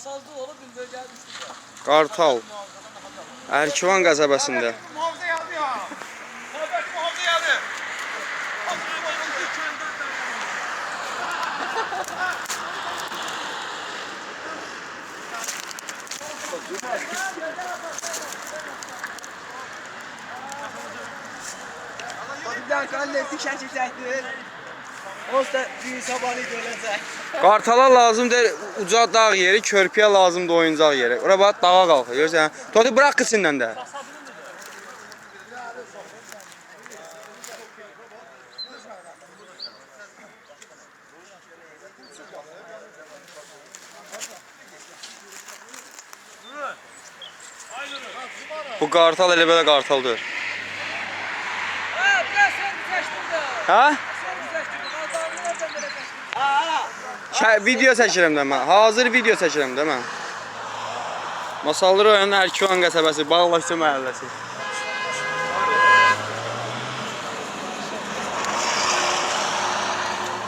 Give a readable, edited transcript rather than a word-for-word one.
Masazlı olup bir bölgeye düştük ya. Qartal. Ərkivan qəsəbəsində. Muhafızayı aldı ya. Növbəti muhafızayı aldı. Bir dakika hallettik şəkilcəkdir. Onsuz da büyük sabahı görəcək. Qartala lazımdır uca dağ yeri, körpüyə lazımdır oyuncaq yeri. Ora bax dağa qalxır. Görürsən? Toti bırak qısından da. Bu qartal elə belə qartaldır. Ha? Video çəkirəm də mən. Hazır video çəkirəm də mən. Masallı rayonun Ərkivan qəsəbəsi, Bağlaşçı məhəlləsi.